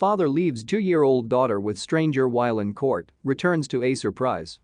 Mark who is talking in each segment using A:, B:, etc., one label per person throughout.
A: Father leaves 2-year-old daughter with stranger while in court, returns to a surprise.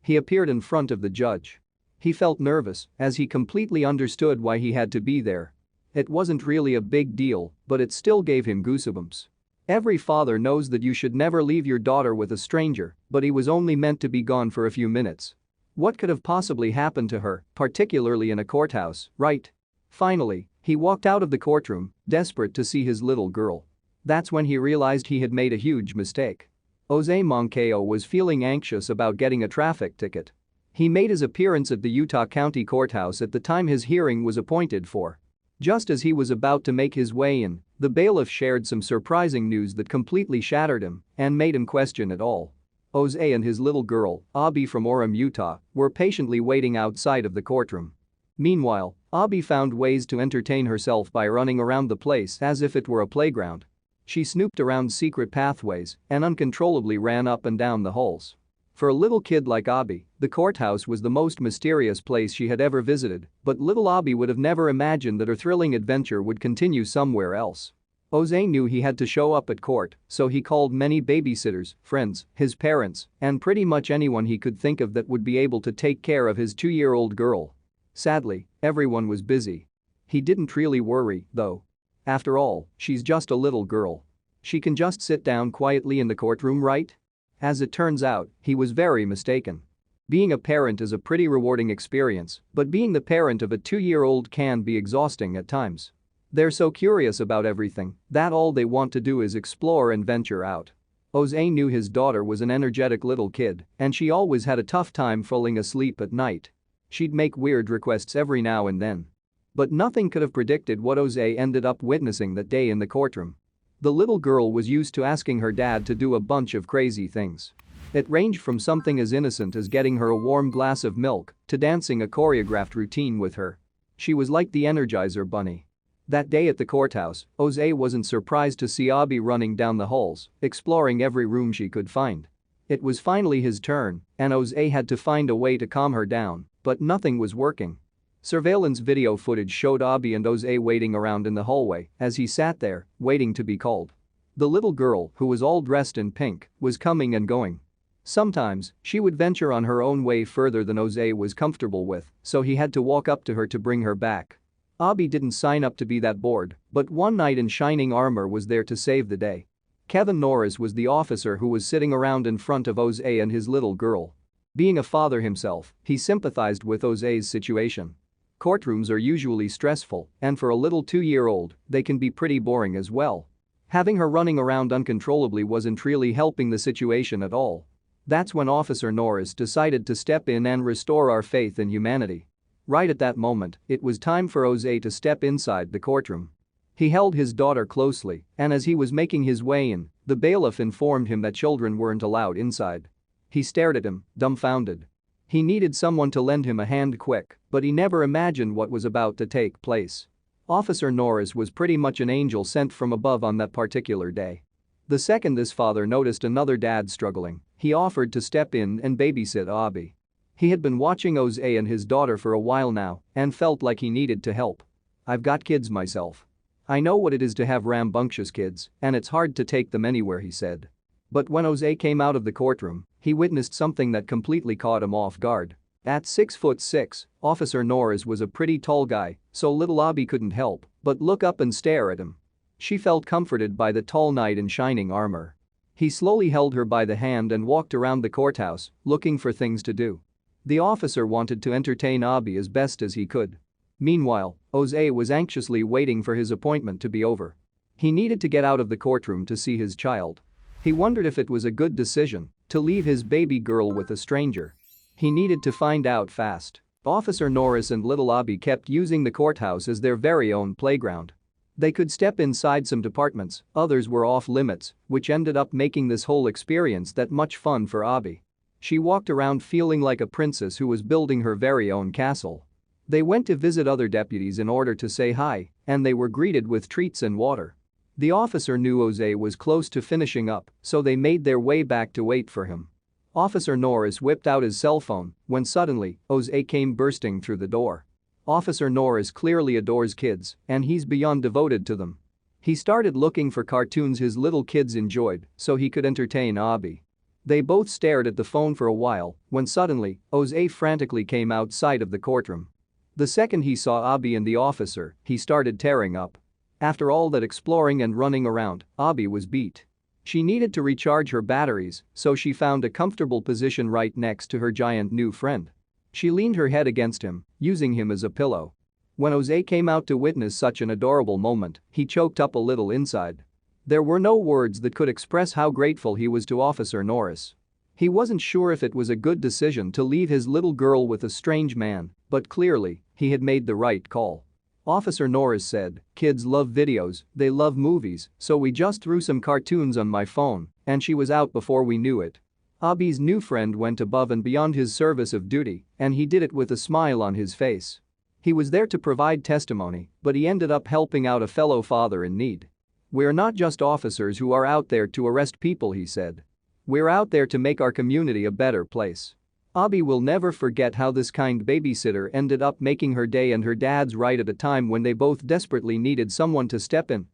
A: He appeared in front of the judge. He felt nervous as he completely understood why he had to be there. It wasn't really a big deal, but it still gave him goosebumps. Every father knows that you should never leave your daughter with a stranger, but he was only meant to be gone for a few minutes. What could have possibly happened to her, particularly in a courthouse, right? Finally, he walked out of the courtroom, desperate to see his little girl. That's when he realized he had made a huge mistake. Jose Moncayo was feeling anxious about getting a traffic ticket. He made his appearance at the Utah County Courthouse at the time his hearing was appointed for. Just as he was about to make his way in, the bailiff shared some surprising news that completely shattered him and made him question it all. Jose and his little girl, Abby from Orem, Utah, were patiently waiting outside of the courtroom. Meanwhile, Abby found ways to entertain herself by running around the place as if it were a playground. She snooped around secret pathways and uncontrollably ran up and down the halls. For a little kid like Abby, the courthouse was the most mysterious place she had ever visited, but little Abby would have never imagined that her thrilling adventure would continue somewhere else. Jose knew he had to show up at court, so he called many babysitters, friends, his parents, and pretty much anyone he could think of that would be able to take care of his 2-year-old girl. Sadly, everyone was busy. He didn't really worry, though. After all, she's just a little girl. She can just sit down quietly in the courtroom, right? As it turns out, he was very mistaken. Being a parent is a pretty rewarding experience, but being the parent of a 2-year-old can be exhausting at times. They're so curious about everything that all they want to do is explore and venture out. Jose knew his daughter was an energetic little kid, and she always had a tough time falling asleep at night. She'd make weird requests every now and then. But nothing could have predicted what Jose ended up witnessing that day in the courtroom. The little girl was used to asking her dad to do a bunch of crazy things. It ranged from something as innocent as getting her a warm glass of milk to dancing a choreographed routine with her. She was like the Energizer Bunny. That day at the courthouse, Jose wasn't surprised to see Abby running down the halls, exploring every room she could find. It was finally his turn, and Jose had to find a way to calm her down, but nothing was working. Surveillance video footage showed Abby and Jose waiting around in the hallway as he sat there, waiting to be called. The little girl, who was all dressed in pink, was coming and going. Sometimes, she would venture on her own way further than Jose was comfortable with, so he had to walk up to her to bring her back. Abby didn't sign up to be that bored, but one knight in shining armor was there to save the day. Kevin Norris was the officer who was sitting around in front of Jose and his little girl. Being a father himself, he sympathized with Jose's situation. Courtrooms are usually stressful, and for a little 2-year-old, they can be pretty boring as well. Having her running around uncontrollably wasn't really helping the situation at all. That's when Officer Norris decided to step in and restore our faith in humanity. Right at that moment, it was time for Jose to step inside the courtroom. He held his daughter closely, and as he was making his way in, the bailiff informed him that children weren't allowed inside. He stared at him, dumbfounded. He needed someone to lend him a hand quick, but he never imagined what was about to take place. Officer Norris was pretty much an angel sent from above on that particular day. The second this father noticed another dad struggling, he offered to step in and babysit Abby. He had been watching Jose and his daughter for a while now and felt like he needed to help. "I've got kids myself. I know what it is to have rambunctious kids, and it's hard to take them anywhere," he said. But when Jose came out of the courtroom, he witnessed something that completely caught him off guard. At 6'6", Officer Norris was a pretty tall guy, so little Abby couldn't help but look up and stare at him. She felt comforted by the tall knight in shining armor. He slowly held her by the hand and walked around the courthouse, looking for things to do. The officer wanted to entertain Abby as best as he could. Meanwhile, Jose was anxiously waiting for his appointment to be over. He needed to get out of the courtroom to see his child. He wondered if it was a good decision to leave his baby girl with a stranger. He needed to find out fast. Officer Norris and little Abby kept using the courthouse as their very own playground. They could step inside some departments, others were off limits, which ended up making this whole experience that much fun for Abby. She walked around feeling like a princess who was building her very own castle. They went to visit other deputies in order to say hi, and they were greeted with treats and water. The officer knew Jose was close to finishing up, so they made their way back to wait for him. Officer Norris whipped out his cell phone when suddenly, Jose came bursting through the door. Officer Norris clearly adores kids, and he's beyond devoted to them. He started looking for cartoons his little kids enjoyed so he could entertain Abby. They both stared at the phone for a while when suddenly, Jose frantically came outside of the courtroom. The second he saw Abby and the officer, he started tearing up. After all that exploring and running around, Abby was beat. She needed to recharge her batteries, so she found a comfortable position right next to her giant new friend. She leaned her head against him, using him as a pillow. When Jose came out to witness such an adorable moment, he choked up a little inside. There were no words that could express how grateful he was to Officer Norris. He wasn't sure if it was a good decision to leave his little girl with a strange man, but clearly, he had made the right call. Officer Norris said, "Kids love videos, they love movies, so we just threw some cartoons on my phone, and she was out before we knew it." Abby's new friend went above and beyond his service of duty, and he did it with a smile on his face. He was there to provide testimony, but he ended up helping out a fellow father in need. "We're not just officers who are out there to arrest people," he said. "We're out there to make our community a better place." Abby will never forget how this kind babysitter ended up making her day and her dad's right at a time when they both desperately needed someone to step in.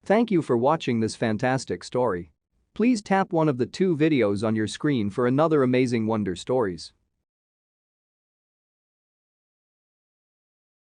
A: Thank you for watching this fantastic story. Please tap one of the 2 videos on your screen for another amazing wonder stories.